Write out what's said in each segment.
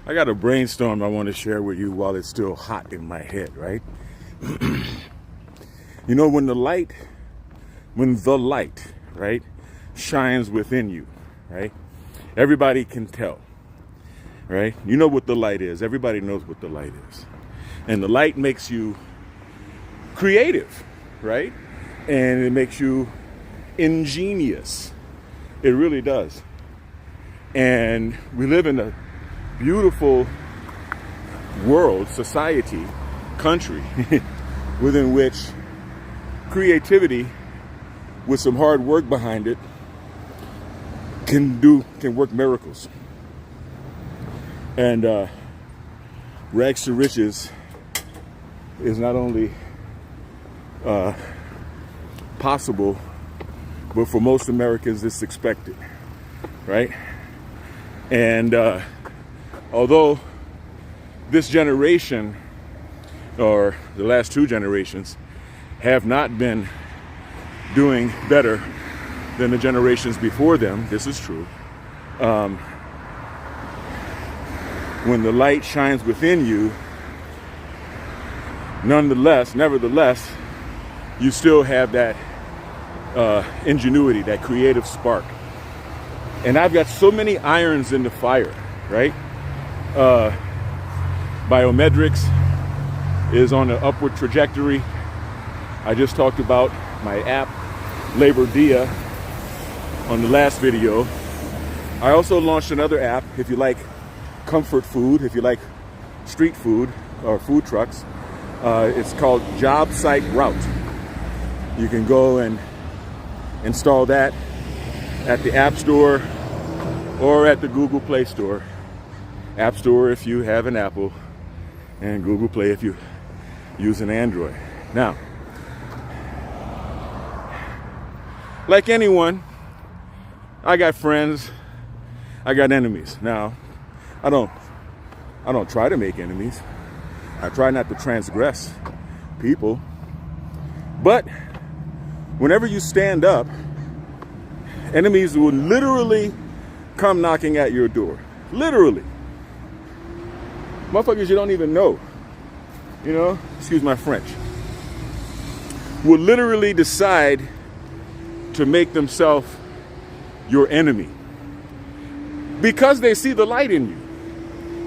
I got a brainstorm I want to share with you while it's still hot in my head, right? You know, when the light, right, shines within you, right? Everybody can tell, right? You know what the light is. Everybody knows what the light is. And the light makes you creative, right? And it makes you ingenious. It really does. And we live in a beautiful world, society, country, within which creativity with some hard work behind it can work miracles. And rags to riches is not only possible, but for most Americans it's expected, right? And although this generation, or the last two generations, have not been doing better than the generations before them, this is true. When the light shines within you, nevertheless, you still have that ingenuity, that creative spark. And I've got so many irons in the fire, right? Biometrics is on an upward trajectory. I just talked about my app, Labor Dia, on the last video. I also launched another app if you like comfort food, if you like street food or food trucks. It's called Job Site Route. You can go and install that at the App Store or at the Google Play Store. App Store if you have an Apple, and Google Play if you use an Android. Now, like anyone, I got friends, I got enemies. Now, I don't try to make enemies. I try not to transgress people. But whenever you stand up, enemies will literally come knocking at your door. Literally. Motherfuckers you don't even know, you know, excuse my French, will literally decide to make themselves your enemy because they see the light in you.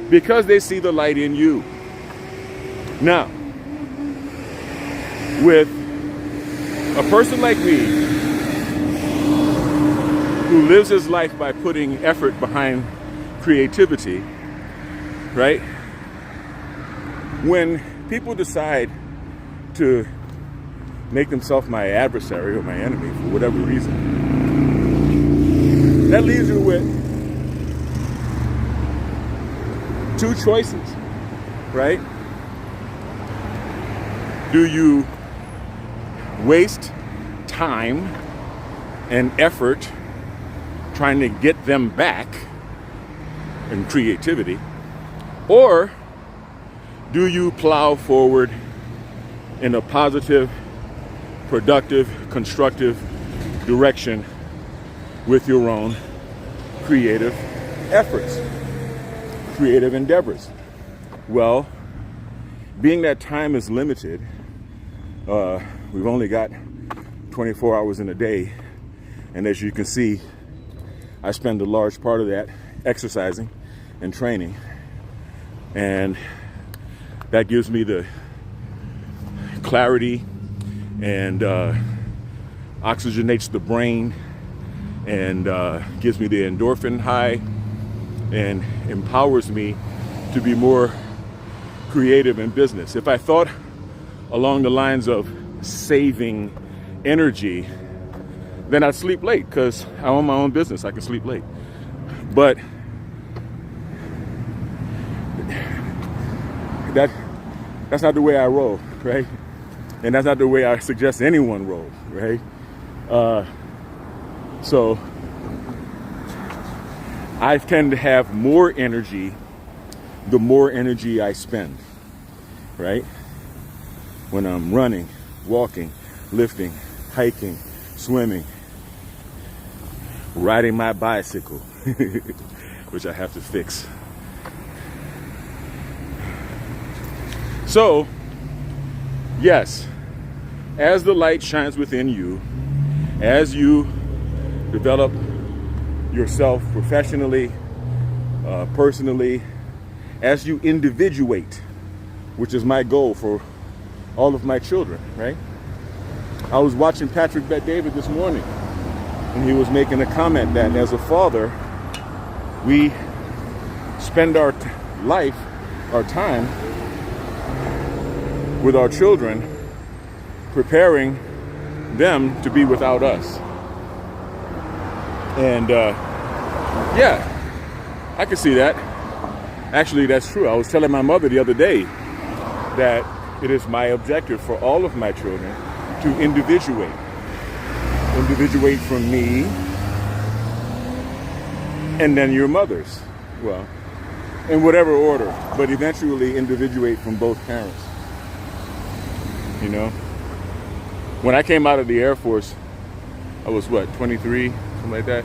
Because they see the light in you. Now, with a person like me who lives his life by putting effort behind creativity, right? When people decide to make themselves my adversary or my enemy for whatever reason, that leaves you with two choices, right? Do you waste time and effort trying to get them back in creativity, or do you plow forward in a positive, productive, constructive direction with your own creative efforts, creative endeavors? Well, being that time is limited, we've only got 24 hours in a day, and as you can see, I spend a large part of that exercising and training, and that gives me the clarity and oxygenates the brain and gives me the endorphin high and empowers me to be more creative in business. If I thought along the lines of saving energy, then I'd sleep late because I own my own business. I can sleep late. But that's not the way I roll, right? And that's not the way I suggest anyone roll, right? So I tend to have more energy the more energy I spend, right? When I'm running, walking, lifting, hiking, swimming, riding my bicycle, which I have to fix. So, yes, as the light shines within you, as you develop yourself professionally, personally, as you individuate, which is my goal for all of my children, right? I was watching Patrick Bet-David this morning, and he was making a comment that as a father, we spend our life, our time with our children, preparing them to be without us. And yeah, I can see that. Actually, that's true. I was telling my mother the other day that it is my objective for all of my children to individuate. Individuate from me and then your mother's. Well, in whatever order, but eventually individuate from both parents. You know? When I came out of the Air Force, I was what, 23, something like that?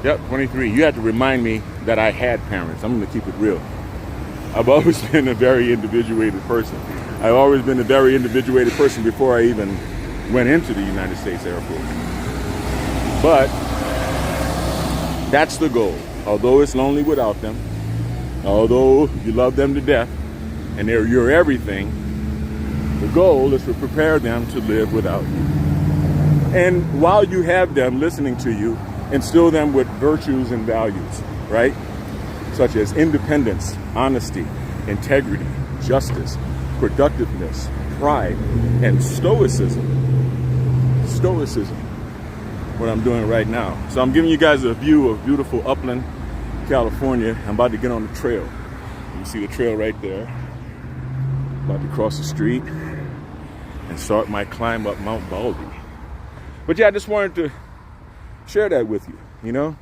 Yep, 23. You had to remind me that I had parents. I'm going to keep it real. I've always been a very individuated person. I've always been a very individuated person before I even went into the United States Air Force. But that's the goal. Although it's lonely without them, although you love them to death, and they're your everything, the goal is to prepare them to live without you. And while you have them listening to you, instill them with virtues and values, right? Such as independence, honesty, integrity, justice, productiveness, pride, and stoicism. Stoicism, what I'm doing right now. So I'm giving you guys a view of beautiful Upland, California. I'm about to get on the trail. You see the trail right there. About to cross the street and start my climb up Mount Baldy. But yeah, I just wanted to share that with you. You know,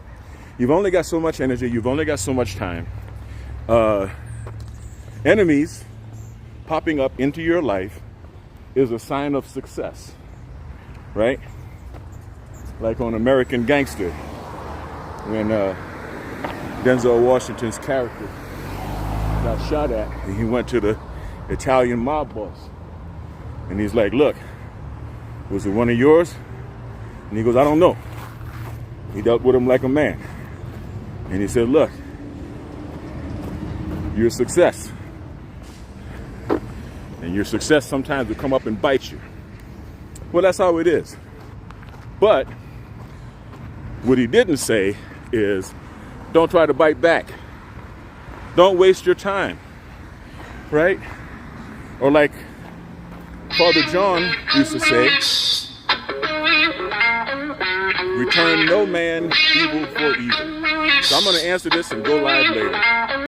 you've only got so much energy. You've only got so much time. Enemies popping up into your life is a sign of success, right? Like on American Gangster, when Denzel Washington's character got shot at, and he went to the Italian mob boss, and he's like, "Look, was it one of yours?" And he goes, "I don't know." He dealt with him like a man, and he said, "Look, you're a success, and your success sometimes will come up and bite you." Well, that's how it is. But what he didn't say is, don't try to bite back. Don't waste your time, right? Or like Father John used to say, return no man evil for evil. So I'm going to answer this and go live later.